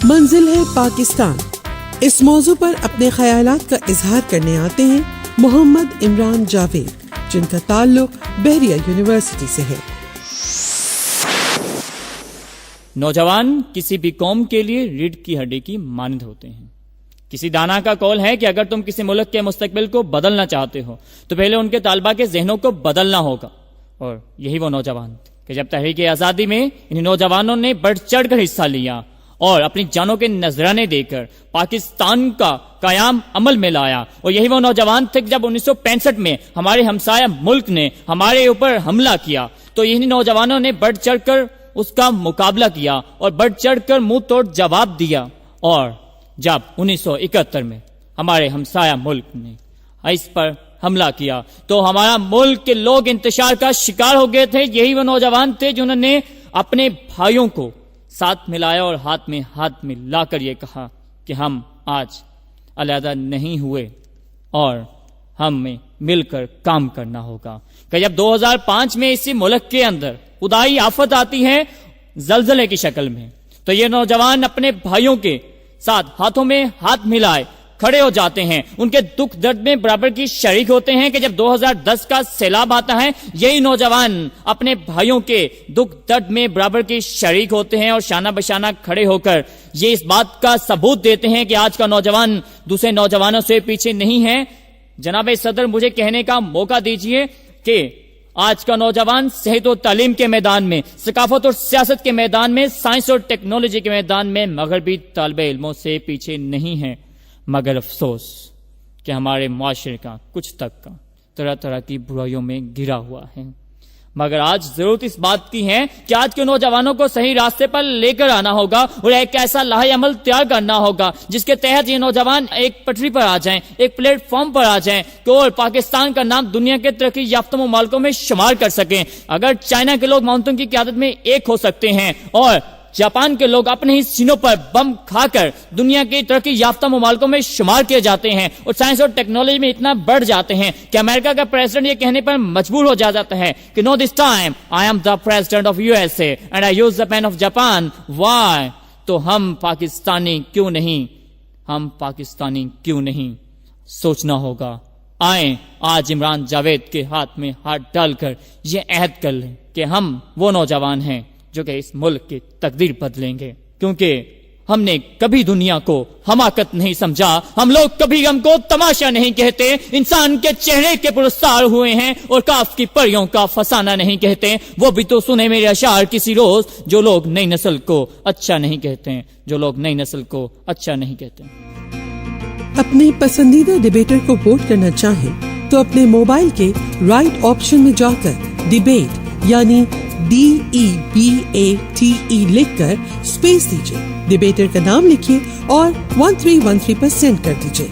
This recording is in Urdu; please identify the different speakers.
Speaker 1: منزل ہے پاکستان. اس موضوع پر اپنے خیالات کا اظہار کرنے آتے ہیں محمد عمران جاوید، جن کا تعلق بحریہ یونیورسٹی سے ہے.
Speaker 2: نوجوان کسی بھی قوم کے لیے ریڑھ کی ہڈی کی مانند ہوتے ہیں. کسی دانا کا قول ہے کہ اگر تم کسی ملک کے مستقبل کو بدلنا چاہتے ہو تو پہلے ان کے طالبہ کے ذہنوں کو بدلنا ہوگا. اور یہی وہ نوجوان تھے کہ جب تحریک آزادی میں ان نوجوانوں نے بڑھ چڑھ کر حصہ لیا اور اپنی جانوں کے نذرانے دے کر پاکستان کا قیام عمل میں لایا. اور یہی وہ نوجوان تھے جب 1965 میں ہمارے ہمسایہ ملک نے ہمارے اوپر حملہ کیا تو یہی نوجوانوں نے بڑھ چڑھ کر اس کا مقابلہ کیا اور بڑھ چڑھ کر منہ توڑ جواب دیا. اور جب 1971 میں ہمارے ہمسایہ ملک نے اس پر حملہ کیا تو ہمارا ملک کے لوگ انتشار کا شکار ہو گئے تھے. یہی وہ نوجوان تھے جنہوں نے اپنے بھائیوں کو ساتھ ملایا اور ہاتھ میں لا کر یہ کہا کہ ہم آج علیحدہ نہیں ہوئے اور ہمیں مل کر کام کرنا ہوگا. کہ جب 2005 میں اسی ملک کے اندر خدائی آفت آتی ہے زلزلے کی شکل میں تو یہ نوجوان اپنے بھائیوں کے ساتھ ہاتھوں میں ہاتھ ملائے کھڑے ہو جاتے ہیں، ان کے دکھ درد میں برابر کی شریک ہوتے ہیں. کہ جب 2010 کا سیلاب آتا ہے یہی نوجوان اپنے بھائیوں کے دکھ درد میں برابر کی شریک ہوتے ہیں اور شانہ بشانہ کھڑے ہو کر یہ اس بات کا ثبوت دیتے ہیں کہ آج کا نوجوان دوسرے نوجوانوں سے پیچھے نہیں ہے. جناب صدر، مجھے کہنے کا موقع دیجئے کہ آج کا نوجوان صحت و تعلیم کے میدان میں، ثقافت اور سیاست کے میدان میں، سائنس اور ٹیکنالوجی کے میدان میں مغربی طالب علموں سے پیچھے نہیں ہے. مگر افسوس کہ ہمارے معاشرے کا کچھ طبقہ طرح طرح کی برائیوں میں گھرا ہوا ہے. مگر آج ضرورت اس بات کی ہے کہ آج کے نوجوانوں کو صحیح راستے پر لے کر آنا ہوگا اور ایک ایسا لاہ عمل تیار کرنا ہوگا جس کے تحت یہ نوجوان ایک پٹری پر آ جائیں، ایک پلیٹ فارم پر آ جائیں اور پاکستان کا نام دنیا کے ترقی یافتہ ممالکوں میں شمار کر سکیں. اگر چائنا کے لوگ ماؤنٹن کی قیادت میں ایک ہو سکتے ہیں اور جاپان کے لوگ اپنے ہی سینوں پر بم کھا کر دنیا کی ترقی یافتہ ممالکوں میں شمار کیے جاتے ہیں اور سائنس اور ٹیکنالوجی میں اتنا بڑھ جاتے ہیں کہ امریکہ کا پریزیڈنٹ یہ کہنے پر مجبور ہو جاتا ہے کہ نو دس time I am the president of USA and I use the pen of Japan. Why? تو ہم پاکستانی کیوں نہیں سوچنا ہوگا. آئیں آج عمران جاوید کے ہاتھ میں ہاتھ ڈال کر یہ عہد کر لیں کہ ہم وہ نوجوان ہیں جو کہ اس ملک کی تقدیر بدلیں گے. کیونکہ ہم نے کبھی دنیا کو حماقت نہیں سمجھا، ہم لوگ کبھی غم کو تماشا نہیں کہتے، انسان کے چہرے کے پرستار ہوئے ہیں اور کاف کی پریوں کا فسانہ نہیں کہتے. وہ بھی تو سنے میرے اشعار کسی روز جو لوگ نئی نسل کو اچھا نہیں کہتے،
Speaker 1: اپنے پسندیدہ ڈیبیٹر کو ووٹ کرنا چاہیں تو اپنے موبائل کے رائٹ آپشن میں جا کر ڈیبیٹ یعنی DEBATE لکھ کر اسپیس دیجئے، ڈیبیٹر کا نام لکھیے اور 1313 پر سینڈ کر دیجئے.